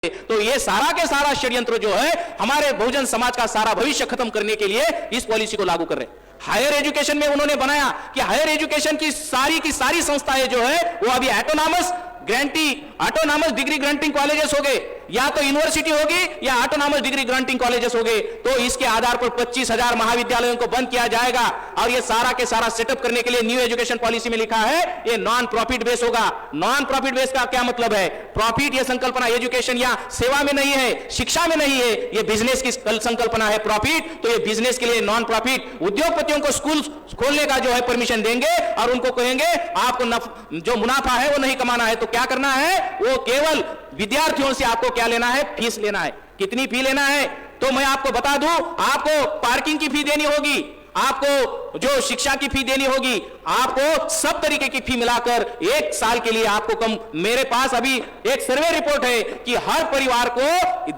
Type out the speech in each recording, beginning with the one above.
तो ये सारा के सारा षड्यंत्र जो है हमारे बहुजन समाज का सारा भविष्य खत्म करने के लिए इस पॉलिसी को लागू कर रहे हैं। हायर एजुकेशन में उन्होंने बनाया कि हायर एजुकेशन की सारी संस्थाएं जो है वो अभी ऑटोनॉमस डिग्री ग्रांटिंग कॉलेजेस हो गए, या तो यूनिवर्सिटी होगी या ऑटोनॉमस डिग्री ग्रांटिंग कॉलेजेस हो गए। तो इसके आधार पर 25,000 महाविद्यालयों को बंद किया जाएगा और ये सारा के सारा सेटअप करने के लिए न्यू एजुकेशन पॉलिसी में लिखा है ये नॉन प्रॉफिट बेस होगा। नॉन प्रॉफिट बेस का क्या मतलब है? प्रॉफिट ये संकल्पना एजुकेशन या सेवा में नहीं है, शिक्षा में नहीं है, ये बिजनेस की संकल्पना है प्रॉफिट। तो ये बिजनेस के लिए नॉन प्रॉफिट, उद्योगपतियों को स्कूल खोलने का जो है परमिशन देंगे और उनको कहेंगे आपको जो मुनाफा है वो नहीं कमाना है, तो क्या करना है? वो केवल विद्यार्थियों से आपको क्या लेना है? फीस लेना है। कितनी फी लेना है? तो मैं आपको बता दूं, आपको पार्किंग की फी देनी होगी, आपको जो शिक्षा की फी देनी होगी, आपको सब तरीके की फी मिलाकर 1 साल के लिए आपको कम। मेरे पास अभी एक सर्वे रिपोर्ट है कि हर परिवार को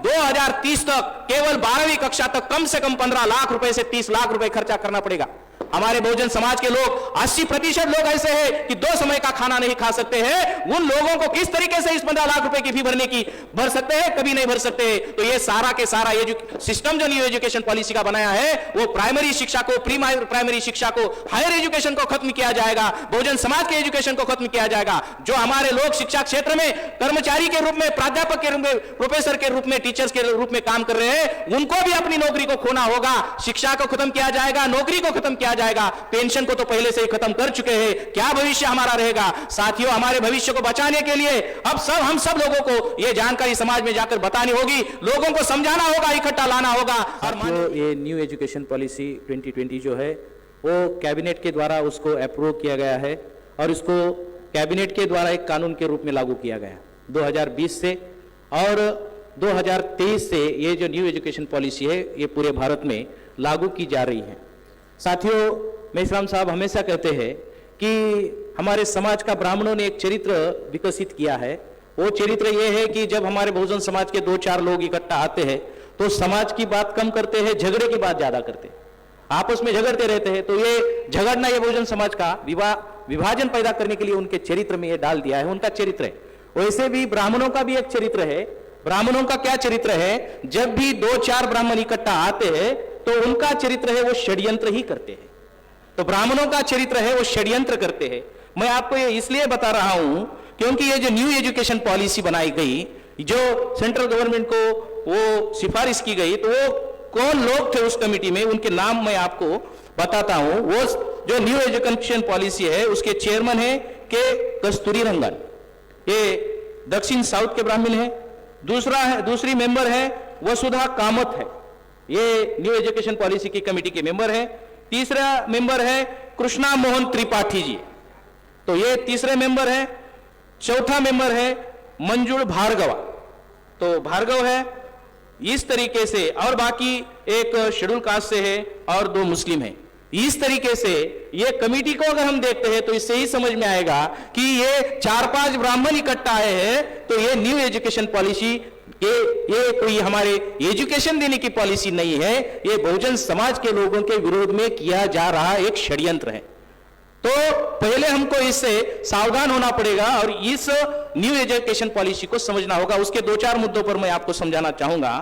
2030 तक केवल 12वीं कक्षा तक कम से कम 15 लाख रुपए से 30 लाख रुपए खर्चा करना पड़ेगा। हमारे बहुजन समाज के लोग 80% लोग ऐसे हैं कि 2 समय का खाना नहीं खा सकते हैं। उन लोगों को किस तरीके से इस 15 लाख रुपए की फी भर सकते हैं? कभी नहीं भर सकते। तो ये सारा के सारा सिस्टम जो न्यू एजुकेशन पॉलिसी का बनाया है वो प्राइमरी शिक्षा को, प्री प्राइमरी शिक्षा को, हायर एजुकेशन को खत्म किया जाएगा, बहुजन समाज के एजुकेशन को खत्म किया जाएगा। जो हमारे लोग शिक्षा क्षेत्र में कर्मचारी के रूप में, प्राध्यापक के रूप में, प्रोफेसर के रूप में, टीचर्स के रूप में काम कर रहे हैं, उनको भी अपनी नौकरी को खोना होगा। शिक्षा को खत्म किया जाएगा, नौकरी को खत्म किया जाएगा, पेंशन को तो पहले से ही खत्म कर चुके हैं। क्या भविष्य हमारा रहेगा? साथियों, हमारे भविष्य को बचाने के लिए अब हम सब लोगों को यह जानकारी समाज में जाकर बतानी होगी, लोगों को समझाना होगा, इकट्ठा लाना होगा। और ये न्यू एजुकेशन पॉलिसी 2020 जो है वो कैबिनेट के द्वारा उसको अप्रूव किया गया है और इसको कैबिनेट के द्वारा एक कानून के रूप में लागू किया गया 2020 से, और 2023 से ये जो न्यू एजुकेशन पॉलिसी है ये पूरे भारत में लागू की जा रही है। साथियों, मेश्राम साहब हमेशा कहते हैं कि हमारे समाज का ब्राह्मणों ने एक चरित्र विकसित किया है। वो चरित्र ये है कि जब हमारे बहुजन समाज के 2-4 लोग इकट्ठा आते हैं तो समाज की बात कम करते हैं, झगड़े की बात ज्यादा करते हैं, आपस में झगड़ते रहते हैं। तो ये झगड़ना ये बहुजन समाज का विभाजन पैदा करने के लिए उनके चरित्र में ये डाल दिया है, उनका चरित्र है। वैसे भी ब्राह्मणों का भी एक चरित्र है। ब्राह्मणों का क्या चरित्र है? जब भी 2-4 ब्राह्मण इकट्ठा आते हैं तो उनका चरित्र है वो षड्यंत्र ही करते हैं। तो ब्राह्मणों का चरित्र है वो षड्यंत्र करते हैं। मैं आपको ये इसलिए बता रहा हूं क्योंकि ये जो न्यू एजुकेशन पॉलिसी बनाई गई, जो सेंट्रल गवर्नमेंट को वो सिफारिश की गई, तो वो कौन लोग थे उस कमेटी में, उनके नाम मैं आपको बताता हूं। वो जो न्यू एजुकेशन पॉलिसी है उसके चेयरमैन है के कस्तूरी रंगन, ये दक्षिण साउथ के ब्राह्मण है। दूसरी मेंबर है वसुधा कामत है, ये न्यू एजुकेशन पॉलिसी की कमेटी के मेंबर है। तीसरा मेंबर है कृष्णा मोहन त्रिपाठी जी, तो ये तीसरे मेंबर है। चौथा मेंबर है मंजुल भार्गवा, तो भार्गव है। इस तरीके से, और बाकी एक शेड्यूल कास्ट से है और 2 मुस्लिम है। इस तरीके से ये कमेटी को अगर हम देखते हैं तो इससे ही समझ में आएगा कि ये 4-5 ब्राह्मण इकट्ठा आए हैं। तो ये न्यू एजुकेशन पॉलिसी ये कोई हमारे एजुकेशन देने की पॉलिसी नहीं है, ये बहुजन समाज के लोगों के विरोध में किया जा रहा एक षड्यंत्र है। तो पहले हमको इससे सावधान होना पड़ेगा और इस न्यू एजुकेशन पॉलिसी को समझना होगा। उसके 2-4 मुद्दों पर मैं आपको समझाना चाहूंगा।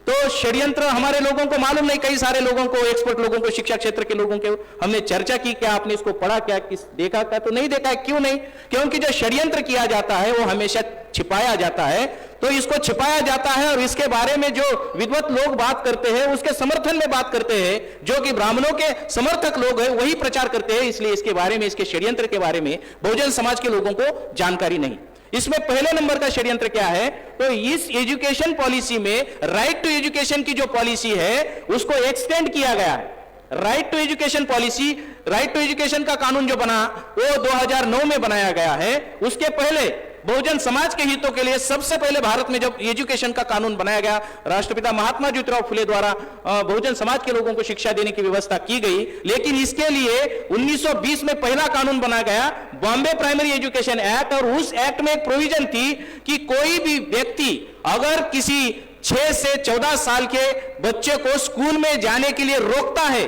तो षड्यंत्र हमारे लोगों को मालूम नहीं, कई सारे लोगों को, एक्सपर्ट लोगों को, शिक्षा क्षेत्र के लोगों के हमने चर्चा की, क्या आपने इसको पढ़ा, क्या देखा, क्या तो नहीं देखा है। क्यों नहीं? क्योंकि जो षड्यंत्र किया जाता है वो हमेशा छिपाया जाता है। तो इसको छिपाया जाता है और इसके बारे में जो विद्वत लोग बात करते हैं उसके समर्थन में बात करते हैं, जो कि ब्राह्मणों के समर्थक लोग हैं वही प्रचार करते हैं। इसलिए इसके बारे में, इसके षड्यंत्र के बारे में बहुजन समाज के लोगों को जानकारी नहीं। इसमें पहले नंबर का षड्यंत्र क्या है? तो इस एजुकेशन पॉलिसी में राइट टू एजुकेशन की जो पॉलिसी है उसको एक्सटेंड किया गया है। Right to education policy, right to education का कानून जो बना वो 2009 में बनाया गया है। उसके पहले बहुजन समाज के हितों के लिए सबसे पहले भारत में जब एजुकेशन का कानून बनाया गया, राष्ट्रपिता महात्मा ज्योतिराव फुले द्वारा बहुजन समाज के लोगों को शिक्षा देने की व्यवस्था की गई। लेकिन इसके लिए 1920 में पहला कानून बना गया, बॉम्बे प्राइमरी एजुकेशन एक्ट, और उस एक्ट में एक प्रोविजन थी कि कोई भी व्यक्ति अगर किसी 6 से 14 साल के बच्चे को स्कूल में जाने के लिए रोकता है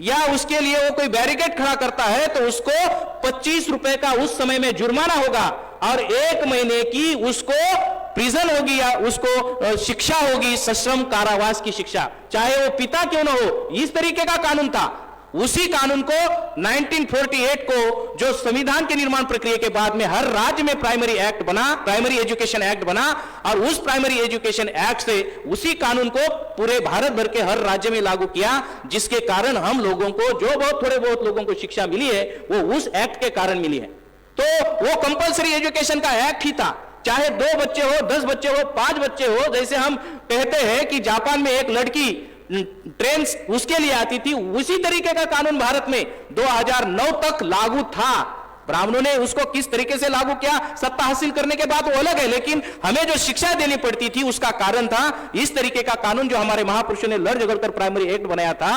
या उसके लिए वो कोई बैरिकेड खड़ा करता है तो उसको 25 रुपए का उस समय में जुर्माना होगा और 1 महीने की उसको प्रिजन होगी या उसको शिक्षा होगी सश्रम कारावास की शिक्षा, चाहे वो पिता क्यों ना हो, इस तरीके का कानून था। उसी कानून को 1948 को जो संविधान के निर्माण प्रक्रिया के बाद में हर राज्य में प्राइमरी एक्ट बना, प्राइमरी एजुकेशन एक्ट बना, और उस प्राइमरी एजुकेशन एक्ट से उसी कानून को पूरे भारत भर के हर राज्य में लागू किया, जिसके कारण हम लोगों को जो बहुत थोड़े बहुत लोगों को शिक्षा मिली है वो उस एक्ट के कारण मिली है। तो वो कंपलसरी एजुकेशन का एक्ट ही था, चाहे 2 बच्चे हो, 10 बच्चे हो, 5 बच्चे हो। जैसे हम कहते हैं कि जापान में एक लड़की ट्रेन उसके लिए आती थी, उसी तरीके का कानून भारत में 2009 तक लागू था। ब्राह्मणों ने उसको किस तरीके से लागू किया, सत्ता हासिल करने के बाद वो अलग है, लेकिन हमें जो शिक्षा देनी पड़ती थी उसका कारण था इस तरीके का कानून जो हमारे महापुरुषों ने लड़ झगड़ कर प्राइमरी एक्ट बनाया था।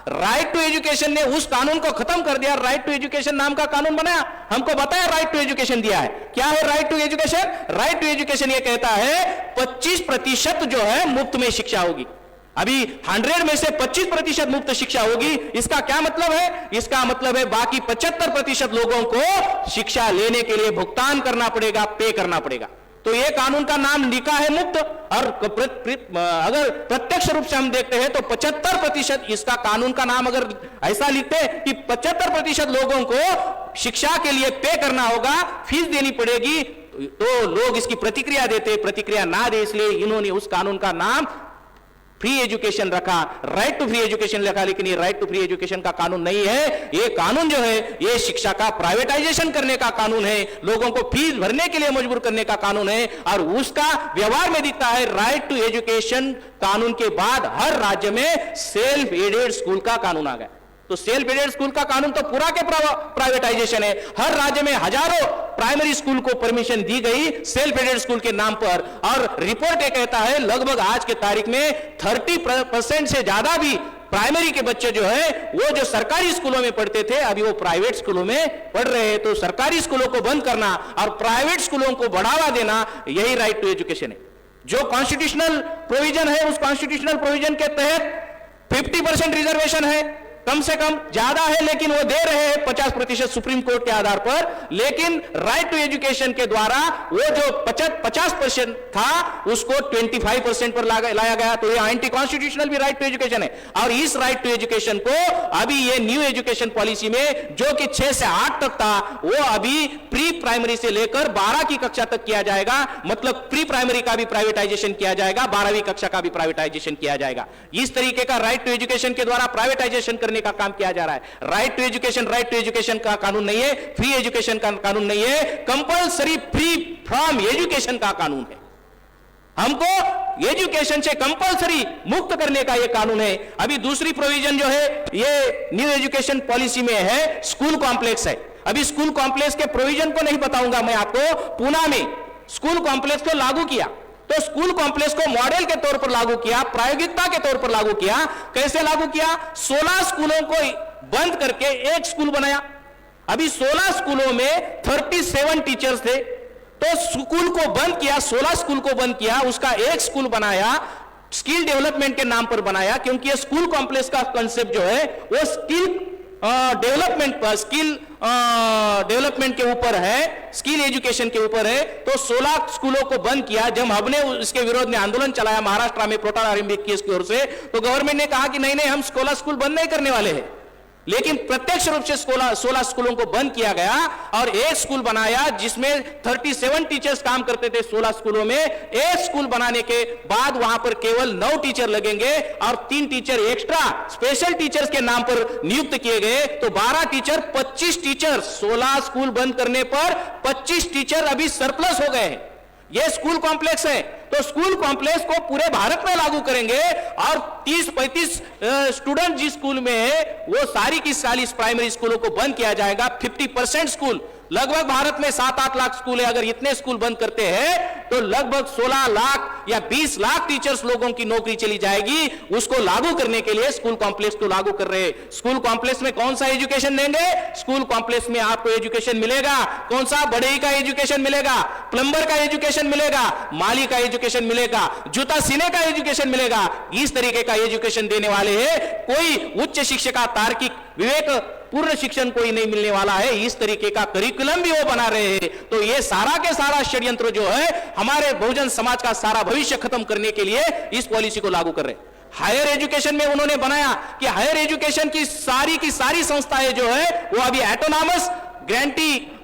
राइट टू एजुकेशन ने उस कानून को खत्म कर दिया, राइट टू एजुकेशन नाम का कानून बनाया, हमको बताया राइट टू एजुकेशन दिया है। क्या है right to education? Right to education ये कहता है 25% जो है मुफ्त में शिक्षा होगी। अभी 100 में से 25% मुफ्त शिक्षा होगी। इसका क्या मतलब है? इसका मतलब है बाकी 75% लोगों को शिक्षा लेने के लिए भुगतान करना पड़ेगा, पे करना पड़ेगा। तो ये कानून का नाम लिखा है मुफ्त, और अगर प्रत्यक्ष रूप से हम देखते हैं तो 75% इसका कानून का नाम अगर ऐसा लिखते हैं कि 75% लोगों को शिक्षा के लिए पे करना होगा, फीस देनी पड़ेगी, तो लोग इसकी प्रतिक्रिया देते, प्रतिक्रिया ना दे, इसलिए इन्होंने उस कानून का नाम फ्री एजुकेशन रखा, राइट टू फ्री एजुकेशन रखा। लेकिन ये राइट टू फ्री एजुकेशन का कानून नहीं है, ये कानून जो है ये शिक्षा का प्राइवेटाइजेशन करने का कानून है, लोगों को फीस भरने के लिए मजबूर करने का कानून है। और उसका व्यवहार में दिखता है राइट टू एजुकेशन कानून के बाद हर राज्य में सेल्फ एडेड स्कूल का कानून आ गया। तो सेल्फ एडेड स्कूल का कानून तो पूरा के प्राइवेटाइजेशन है। हर राज्य में हजारों प्राइमरी स्कूल को परमिशन दी गई सेल्फ एडेड स्कूल के नाम पर, और रिपोर्ट ये कहता है लगभग आज के तारीख में 30% से ज्यादा भी प्राइमरी के बच्चे जो है वो जो सरकारी स्कूलों में पढ़ते थे अभी वो प्राइवेट स्कूलों में पढ़ रहे हैं। तो सरकारी स्कूलों को बंद करना और प्राइवेट स्कूलों को बढ़ावा देना, यही राइट टू एजुकेशन है। जो कॉन्स्टिट्यूशनल प्रोविजन है उस कॉन्स्टिट्यूशनल प्रोविजन के तहत 50% रिजर्वेशन है, कम से कम, ज्यादा है लेकिन वो दे रहे हैं 50% सुप्रीम कोर्ट के आधार पर। लेकिन राइट टू एजुकेशन के द्वारा वो जो 50% था उसको 25% पर लाया गया। तो ये एंटी कॉन्स्टिट्यूशनल भी राइट टू एजुकेशन है। और इस राइट टू एजुकेशन को अभी ये न्यू एजुकेशन पॉलिसी में जो कि 6 से 8 तक था वो अभी प्री प्राइमरी से लेकर 12 की कक्षा तक किया जाएगा। मतलब प्री प्राइमरी का भी प्राइवेटाइजेशन किया जाएगा, 12वीं कक्षा का भी प्राइवेटाइजेशन किया जाएगा। इस तरीके का राइट टू एजुकेशन के द्वारा प्राइवेटाइजेशन करने का काम किया जा रहा है। राइट टू एजुकेशन का कानून नहीं है, फ्री एजुकेशन का कानून नहीं है, कंपल्सरी फ्री फ्रॉम एजुकेशन का कानून है। हमको एजुकेशन से कंपल्सरी मुक्त करने का यह कानून है। अभी दूसरी प्रोविजन जो है ये न्यू एजुकेशन पॉलिसी में है, स्कूल कॉम्प्लेक्स है। अभी स्कूल कॉम्प्लेक्स के प्रोविजन को नहीं बताऊंगा मैं आपको। पुणे में स्कूल कॉम्प्लेक्स को लागू किया, तो स्कूल कॉम्प्लेक्स को मॉडल के तौर पर लागू किया, प्रायोगिकता के तौर पर लागू किया। कैसे लागू किया? 16 स्कूलों को बंद करके एक स्कूल बनाया। अभी 16 स्कूलों में 37 टीचर्स थे, तो स्कूल को बंद किया, 16 स्कूल को बंद किया, उसका एक स्कूल बनाया, स्किल डेवलपमेंट के नाम पर बनाया। क्योंकि स्कूल कॉम्प्लेक्स का कंसेप्ट जो है वो स्किल डेवलपमेंट पर, स्किल डेवलपमेंट के ऊपर है, स्किल एजुकेशन के ऊपर है। तो 16 स्कूलों को बंद किया। जब हमने इसके विरोध में आंदोलन चलाया महाराष्ट्र में प्रोटॉन आरंभिक केस की ओर से, तो गवर्नमेंट ने कहा कि नहीं हम 16 स्कूल बंद नहीं करने वाले हैं। लेकिन प्रत्यक्ष रूप से 16 स्कूलों को बंद किया गया और एक स्कूल बनाया जिसमें 37 टीचर्स काम करते थे 16 स्कूलों में। एक स्कूल बनाने के बाद वहां पर केवल 9 टीचर लगेंगे और 3 टीचर एक्स्ट्रा स्पेशल टीचर्स के नाम पर नियुक्त किए गए। तो 12 टीचर, 25 टीचर, 16 स्कूल बंद करने पर 25 टीचर अभी सरप्लस हो गए हैं। यह स्कूल कॉम्प्लेक्स है। तो स्कूल कॉम्प्लेक्स को पूरे भारत में लागू करेंगे और 30-35 स्टूडेंट जिस स्कूल में है वो सारी की सारी प्राइमरी स्कूलों को बंद किया जाएगा। 50% स्कूल, लगभग भारत में 7-8 लाख स्कूल है। अगर इतने स्कूल बंद करते हैं तो लगभग 16 लाख या 20 लाख टीचर्स लोगों की नौकरी चली जाएगी। उसको लागू करने के लिए स्कूल कॉम्प्लेक्स को लागू कर रहे हैं। स्कूल कॉम्प्लेक्स में कौन सा एजुकेशन देंगे? स्कूल कॉम्प्लेक्स में आपको एजुकेशन मिलेगा कौन सा? बढ़ई का एजुकेशन मिलेगा, प्लम्बर का एजुकेशन मिलेगा, माली का एजुकेशन मिलेगा, जूता सीने का एजुकेशन मिलेगा। इस तरीके का एजुकेशन देने वाले हैं। कोई उच्च शिक्षा का तार्किक विवेक पूर्ण शिक्षण कोई नहीं मिलने वाला है, इस तरीके का करिकुलम भी वो बना रहे हैं। तो ये सारा के सारा षड्यंत्र जो है हमारे बहुजन समाज का सारा भविष्य खत्म करने के लिए इस पॉलिसी को लागू कर रहे हैं। हायर एजुकेशन में उन्होंने बनाया कि हायर एजुकेशन की सारी संस्थाएं जो है वो अभी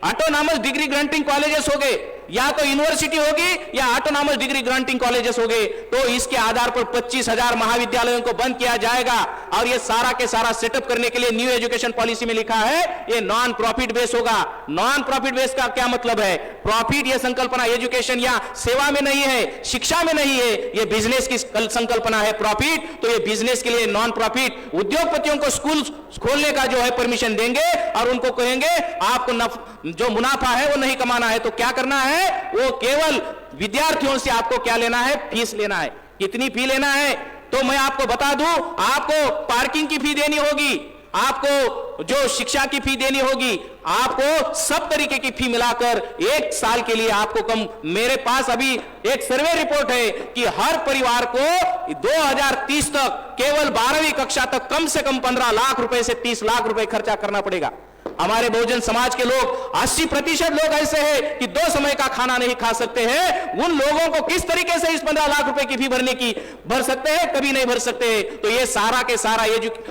ऑटोनॉमस डिग्री ग्रांटिंग कॉलेजेस हो गए, या तो यूनिवर्सिटी होगी या ऑटोनॉमस डिग्री ग्रांटिंग कॉलेजेस हो गए। तो इसके आधार पर 25,000 महाविद्यालयों को बंद किया जाएगा। और ये सारा के सारा सेटअप करने के लिए न्यू एजुकेशन पॉलिसी में लिखा है ये नॉन प्रॉफिट बेस होगा। नॉन प्रॉफिट बेस का क्या मतलब है? प्रॉफिट ये संकल्पना एजुकेशन या सेवा में नहीं है, शिक्षा में नहीं है, ये बिजनेस की संकल्पना है। प्रॉफिट तो ये बिजनेस के लिए नॉन प्रॉफिट, उद्योगपतियों को स्कूल खोलने का जो है परमिशन देंगे और उनको कहेंगे आपको जो मुनाफा है वो नहीं कमाना है, तो क्या करना है? वो केवल विद्यार्थियों से आपको क्या लेना है? फीस लेना है। कितनी फी लेना है? तो मैं आपको बता दूं, आपको पार्किंग की फी देनी होगी, आपको जो शिक्षा की फी देनी होगी, आपको सब तरीके की फी मिलाकर एक साल के लिए आपको कम, मेरे पास अभी एक सर्वे रिपोर्ट है कि हर परिवार को 2030 तक केवल 12वीं कक्षा तक कम से कम 15 लाख रुपए से 30 लाख रुपए खर्चा करना पड़ेगा। हमारे बहुजन समाज के लोग 80% लोग ऐसे हैं कि 2 समय का खाना नहीं खा सकते हैं। उन लोगों को किस तरीके से इस 15 लाख रुपए की फी भर सकते हैं? कभी नहीं भर सकते। तो ये सारा के सारा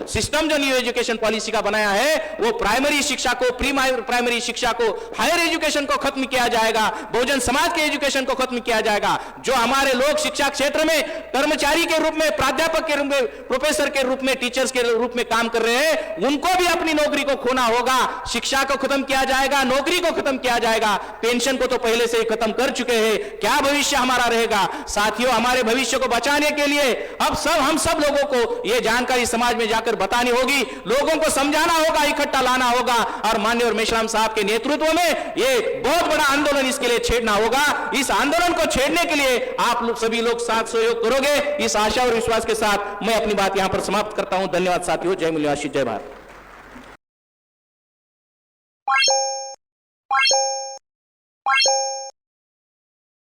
सिस्टम जो न्यू एजुकेशन पॉलिसी का बनाया है वो प्राइमरी शिक्षा को, प्री प्राइमरी शिक्षा को, हायर एजुकेशन को खत्म किया जाएगा, बहुजन समाज के एजुकेशन को खत्म किया जाएगा। जो हमारे लोग शिक्षा क्षेत्र में कर्मचारी के रूप में, प्राध्यापक के रूप में, प्रोफेसर के रूप में, टीचर्स के रूप में काम कर रहे हैं, उनको भी अपनी नौकरी को खोना होगा। शिक्षा को खत्म किया जाएगा, नौकरी को खत्म किया जाएगा, पेंशन को तो पहले से ही खत्म कर चुके हैं। क्या भविष्य हमारा रहेगा? साथियों, हमारे भविष्य को बचाने के लिए अब हम सब लोगों को यह जानकारी समाज में जाकर बतानी होगी, लोगों को समझाना होगा, इकट्ठा लाना होगा। और माननीय मेश्राम साहब के नेतृत्व में यह बहुत बड़ा आंदोलन इसके लिए छेड़ना होगा। इस आंदोलन को छेड़ने के लिए आप लोग सभी लोग साथ सहयोग करोगे, इस आशा और विश्वास के साथ मैं अपनी बात यहां पर समाप्त करता हूं। धन्यवाद साथियों। जय मूल्यवासी, जय भारत।